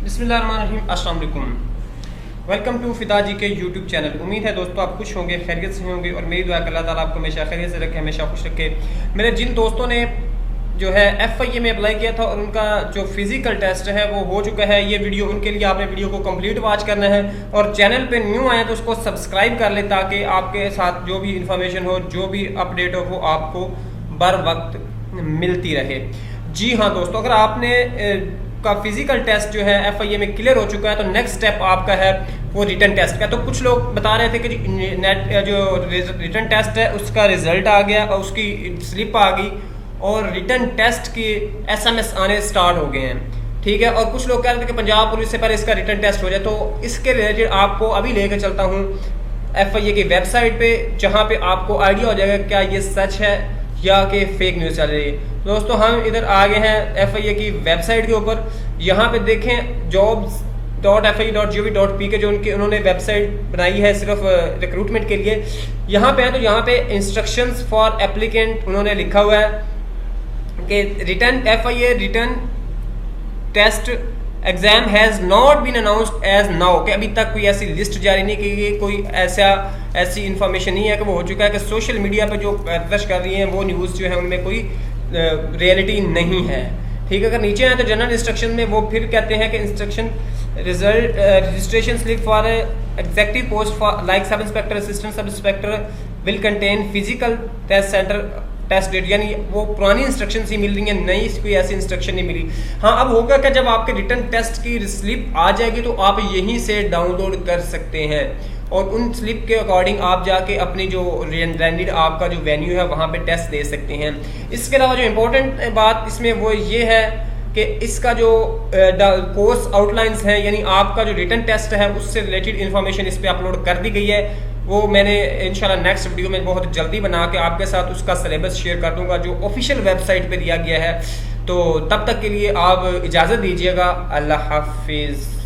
बिस्मिल्लाहिर्रहमानिर्रहीम, अस्सलाम वालेकुम। वेलकम टू फिदा जी के यूट्यूब चैनल। उम्मीद है दोस्तों आप खुश होंगे, खैरियत से होंगे और मेरी दुआ है कि अल्लाह ताला आपको हमेशा खैरियत से रखे, हमेशा खुश रखे। मेरे जिन दोस्तों ने जो है FIA में अप्लाई किया था और उनका जो फिजिकल टेस्ट है वो हो चुका है, ये वीडियो उनके लिए आपने वीडियो को कंप्लीट वॉच करना है और चैनल पे न्यू आए तो उसको सब्सक्राइब कर ले ताकि आपके साथ जो भी इंफॉर्मेशन हो, जो भी अपडेट हो वो आपको बर वक्त मिलती रहे। जी हाँ दोस्तों, अगर आपने का फिजिकल टेस्ट जो है FIA में क्लियर हो चुका है तो नेक्स्ट स्टेप आपका है वो रिटर्न टेस्ट का। तो कुछ लोग बता रहे थे कि नेट जो रिटर्न टेस्ट है उसका रिजल्ट आ गया और उसकी स्लिप आ गई और रिटर्न टेस्ट के SMS आने स्टार्ट हो गए हैं, ठीक है। और कुछ लोग कह रहे थे कि पंजाब पुलिस से पहले इसका रिटर्न टेस्ट हो जाए। तो इसके रिलेटेड आपको अभी लेकर चलता हूँ FIA की वेबसाइट पे, जहाँ पे आपको आइडिया हो जाएगा क्या ये सच है या कि फेक न्यूज़ चल रही है। दोस्तों हम इधर आ गए हैं FIA की वेबसाइट के ऊपर। यहाँ पे देखें jobs.fia.gov.pk जो उन्होंने वेबसाइट बनाई है सिर्फ रिक्रूटमेंट के लिए। यहाँ पे है तो यहाँ पे इंस्ट्रक्शंस फॉर एप्लीकेंट उन्होंने लिखा हुआ है कि return FIA return test exam has not been announced as now, कि अभी तक कोई ऐसी लिस्ट जारी नहीं की गई, कोई ऐसी इंफॉर्मेशन नहीं है कि वो हो चुका है। कि सोशल मीडिया पे जो दर्ज कर रही हैं वो न्यूज़ जो है उनमें कोई रियलिटी नहीं है, ठीक है। अगर नीचे आए तो जनरल इंस्ट्रक्शन में वो फिर कहते हैं कि instruction result registration slip for executive post for like sub inspector, assistant sub inspector will contain physical test centre test date, यानी वो पुरानी इंस्ट्रक्शन ही मिल रही है, नई कोई ऐसी इंस्ट्रक्शन नहीं मिली। हाँ, अब होगा कि जब आपके रिटर्न टेस्ट की स्लिप आ जाएगी तो आप यहीं से डाउनलोड कर सकते हैं और उन स्लिप के अकॉर्डिंग आप जाके अपनी जो रेंडेड आपका जो वेन्यू है वहाँ पे टेस्ट दे सकते हैं। इसके अलावा जो इम्पोर्टेंट बात इसमें वो ये है कि इसका जो कोर्स आउटलाइंस हैं, यानी आपका जो रिटर्न टेस्ट है उससे रिलेटेड इन्फॉर्मेशन इस पर अपलोड कर दी गई है। वो मैंने इंशाल्लाह नेक्स्ट वीडियो में बहुत जल्दी बना के आपके साथ उसका सिलेबस शेयर कर दूंगा जो ऑफिशियल वेबसाइट पे दिया गया है। तो तब तक के लिए आप इजाज़त दीजिएगा। अल्लाह हाफिज़।